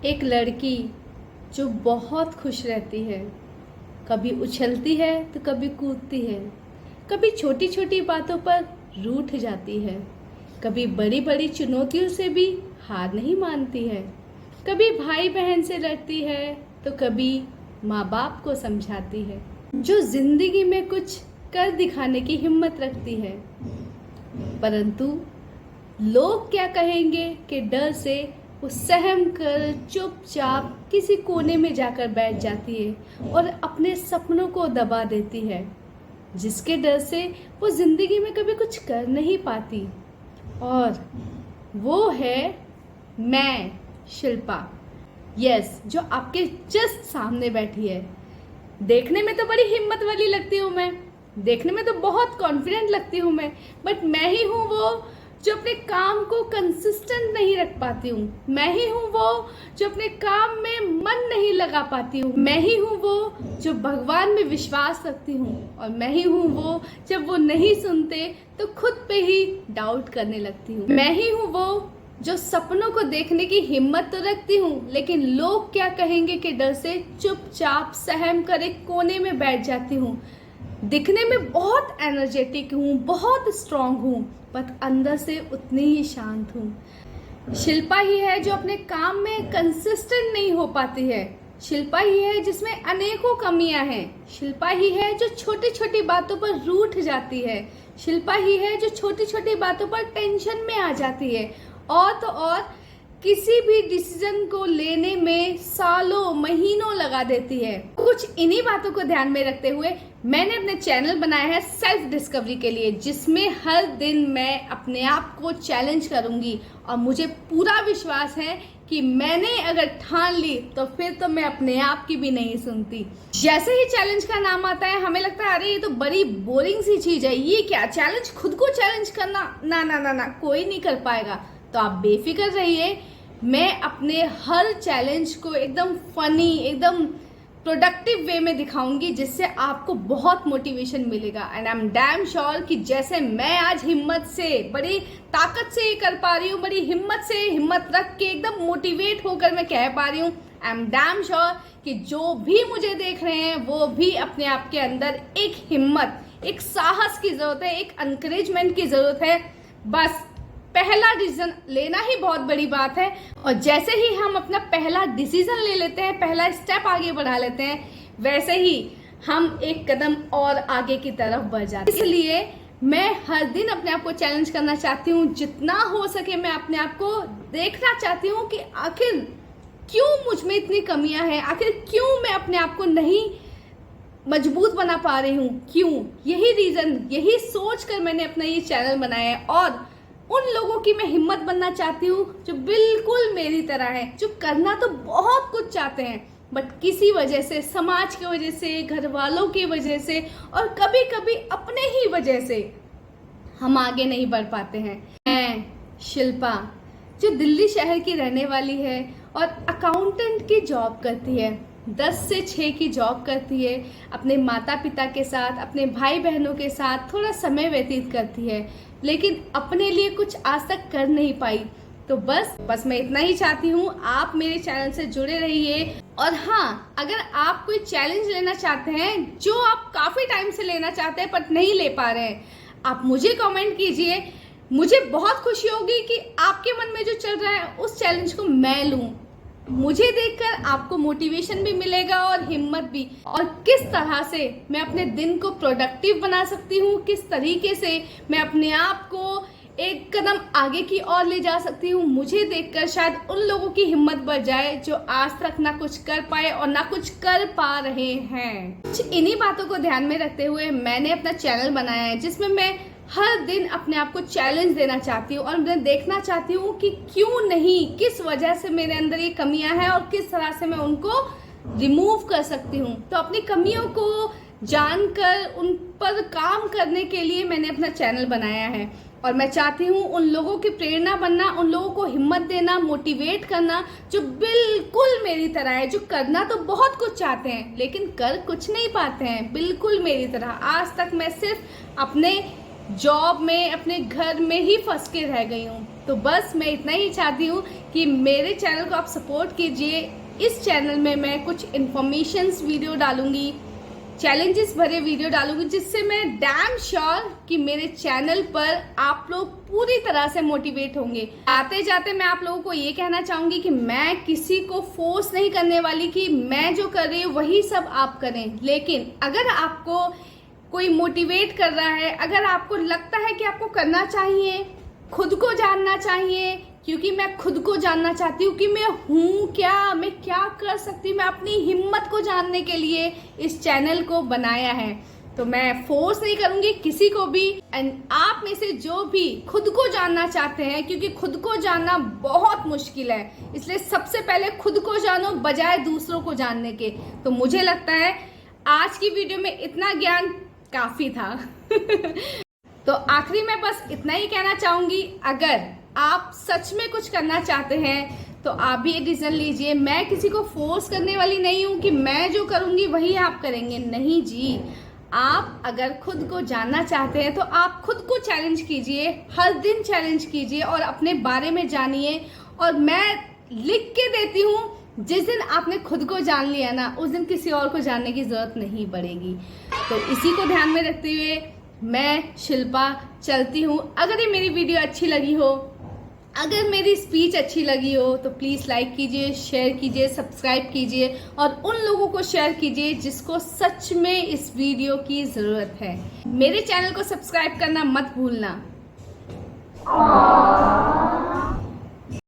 एक लड़की जो बहुत खुश रहती है, कभी उछलती है तो कभी कूदती है, कभी छोटी छोटी बातों पर रूठ जाती है, कभी बड़ी बड़ी चुनौतियों से भी हार नहीं मानती है, कभी भाई बहन से लड़ती है तो कभी माँ बाप को समझाती है, जो जिंदगी में कुछ कर दिखाने की हिम्मत रखती है। परंतु लोग क्या कहेंगे के डर से वो सहम कर चुपचाप किसी कोने में जाकर बैठ जाती है और अपने सपनों को दबा देती है, जिसके डर से वो जिंदगी में कभी कुछ कर नहीं पाती। और वो है मैं, शिल्पा। यस, जो आपके जस्ट सामने बैठी है। देखने में तो बड़ी हिम्मत वाली लगती हूँ मैं, देखने में तो बहुत कॉन्फिडेंट लगती हूँ मैं, बट मैं ही हूँ वो जो अपने काम को कंसिस्टेंट नहीं रख पाती हूँ। मैं ही हूँ वो जो अपने काम में मन नहीं लगा पाती हूँ। मैं ही हूँ वो जो भगवान में विश्वास रखती हूँ। और मैं ही हूँ वो जब वो नहीं सुनते तो खुद पे ही डाउट करने लगती हूँ। मैं ही हूँ वो जो सपनों को देखने की हिम्मत तो रखती हूँ, लेकिन लोग क्या कहेंगे के डर से चुपचाप सहम कर एक कोने में बैठ जाती हूँ। दिखने में बहुत एनर्जेटिक हूँ, बहुत स्ट्रांग हूँ, पर अंदर से उतनी ही शांत हूँ। शिल्पा ही है जो अपने काम में कंसिस्टेंट नहीं हो पाती है। शिल्पा ही है जिसमें अनेकों कमियां हैं। शिल्पा ही है जो छोटी छोटी बातों पर रूठ जाती है। शिल्पा ही है जो छोटी छोटी बातों पर टेंशन में आ जाती है, और तो और किसी भी डिसीजन को लेने में सालों महीनों लगा देती है। कुछ इन्हीं बातों को ध्यान में रखते हुए मैंने अपने चैनल बनाया है सेल्फ डिस्कवरी के लिए, जिसमें हर दिन मैं अपने आप को चैलेंज करूंगी। और मुझे पूरा विश्वास है कि मैंने अगर ठान ली तो फिर तो मैं अपने आप की भी नहीं सुनती। जैसे ही चैलेंज का नाम आता है हमें लगता है अरे ये तो बड़ी बोरिंग सी चीज है, ये क्या चैलेंज, खुद को चैलेंज करना, ना ना ना ना, कोई नहीं कर पाएगा। तो आप बेफिक्र रहिए, मैं अपने हर चैलेंज को एकदम फनी, एकदम प्रोडक्टिव वे में दिखाऊंगी, जिससे आपको बहुत मोटिवेशन मिलेगा। And I am damn sure कि जैसे मैं आज हिम्मत से, बड़ी ताकत से ये कर पा रही हूँ, बड़ी हिम्मत से, हिम्मत रख के एकदम मोटिवेट होकर मैं कह पा रही हूँ, आई एम डैम श्योर कि जो भी मुझे देख रहे हैं वो भी अपने आप के अंदर एक हिम्मत, एक साहस की जरूरत है, एक एनकरेजमेंट की जरूरत है। बस पहला डिसीजन लेना ही बहुत बड़ी बात है, और जैसे ही हम अपना पहला डिसीजन ले लेते हैं, पहला स्टेप आगे बढ़ा लेते हैं, वैसे ही हम एक कदम और आगे की तरफ बढ़ जाते हैं। इसलिए मैं हर दिन अपने आप को चैलेंज करना चाहती हूँ, जितना हो सके मैं अपने आप को देखना चाहती हूँ कि आखिर क्यों मुझ में इतनी कमियां हैं, आखिर क्यों मैं अपने आप को नहीं मजबूत बना पा रही हूँ, क्यों। यही रीजन, यही सोच कर मैंने अपना ये चैनल बनाया है। और उन लोगों की मैं हिम्मत बनना चाहती हूँ जो बिल्कुल मेरी तरह है, जो करना तो बहुत कुछ चाहते हैं, बट किसी वजह से, समाज की वजह से, घर वालों की वजह से, और कभी कभी अपने ही वजह से हम आगे नहीं बढ़ पाते हैं। मैं शिल्पा, जो दिल्ली शहर की रहने वाली है और अकाउंटेंट की जॉब करती है, 10 से 6 की जॉब करती है, अपने माता पिता के साथ, अपने भाई बहनों के साथ थोड़ा समय व्यतीत करती है, लेकिन अपने लिए कुछ आज तक कर नहीं पाई। तो बस मैं इतना ही चाहती हूँ, आप मेरे चैनल से जुड़े रहिए। और हाँ, अगर आप कोई चैलेंज लेना चाहते हैं जो आप काफी टाइम से लेना चाहते हैं बट नहीं ले पा रहे हैं, आप मुझे कमेंट कीजिए। मुझे बहुत खुशी होगी कि आपके मन में जो चल रहा है उस चैलेंज को मैं लूं। मुझे देखकर आपको मोटिवेशन भी मिलेगा और हिम्मत भी, और किस तरह से मैं अपने दिन को प्रोडक्टिव बना सकती हूँ, किस तरीके से मैं अपने आप को एक कदम आगे की ओर ले जा सकती हूँ। मुझे देखकर शायद उन लोगों की हिम्मत बढ़ जाए जो आज तक ना कुछ कर पाए और ना कुछ कर पा रहे हैं। कुछ इन्हीं बातों को ध्यान में रखते हुए मैंने अपना चैनल बनाया है, जिसमें मैं हर दिन अपने आप को चैलेंज देना चाहती हूँ और मैं देखना चाहती हूँ कि क्यों नहीं, किस वजह से मेरे अंदर ये कमियां हैं और किस तरह से मैं उनको रिमूव कर सकती हूँ। तो अपनी कमियों को जानकर उन पर काम करने के लिए मैंने अपना चैनल बनाया है, और मैं चाहती हूँ उन लोगों की प्रेरणा बनना, उन लोगों को हिम्मत देना, मोटिवेट करना, जो बिल्कुल मेरी तरह है, जो करना तो बहुत कुछ चाहते हैं लेकिन कर कुछ नहीं पाते हैं, बिल्कुल मेरी तरह। आज तक मैं सिर्फ अपने जॉब में, अपने घर में ही फंस के रह गई हूँ। तो बस मैं इतना ही चाहती हूँ कि मेरे चैनल को आप सपोर्ट कीजिए। इस चैनल में मैं कुछ इन्फॉर्मेशंस वीडियो डालूंगी, चैलेंजेस भरे वीडियो डालूंगी, जिससे मैं डैम श्योर कि मेरे चैनल पर आप लोग पूरी तरह से मोटिवेट होंगे। आते जाते मैं आप लोगों को ये कहना चाहूंगी कि मैं किसी को फोर्स नहीं करने वाली कि मैं जो कर रही हूँ वही सब आप करें, लेकिन अगर आपको कोई मोटिवेट कर रहा है, अगर आपको लगता है कि आपको करना चाहिए, खुद को जानना चाहिए, क्योंकि मैं खुद को जानना चाहती हूँ कि मैं हूँ क्या, मैं क्या कर सकती हूँ, मैं अपनी हिम्मत को जानने के लिए इस चैनल को बनाया है। तो मैं फोर्स नहीं करूंगी किसी को भी। एंड आप में से जो भी खुद को जानना चाहते हैं, क्योंकि खुद को जानना बहुत मुश्किल है, इसलिए सबसे पहले खुद को जानो बजाय दूसरों को जानने के। तो मुझे लगता है आज की वीडियो में इतना ज्ञान काफी था। तो आखिरी में बस इतना ही कहना चाहूंगी, अगर आप सच में कुछ करना चाहते हैं तो आप भी ये डिसीजन लीजिए। मैं किसी को फोर्स करने वाली नहीं हूं कि मैं जो करूंगी वही आप करेंगे, नहीं जी। आप अगर खुद को जानना चाहते हैं तो आप खुद को चैलेंज कीजिए, हर दिन चैलेंज कीजिए और अपने बारे में जानिए। और मैं लिख के देती हूँ, जिस दिन आपने खुद को जान लिया ना, उस दिन किसी और को जानने की जरूरत नहीं पड़ेगी। तो इसी को ध्यान में रखते हुए मैं शिल्पा चलती हूँ। अगर ये मेरी वीडियो अच्छी लगी हो, अगर मेरी स्पीच अच्छी लगी हो, तो प्लीज़ लाइक कीजिए, शेयर कीजिए, सब्सक्राइब कीजिए और उन लोगों को शेयर कीजिए जिसको सच में इस वीडियो की ज़रूरत है। मेरे चैनल को सब्सक्राइब करना मत भूलना।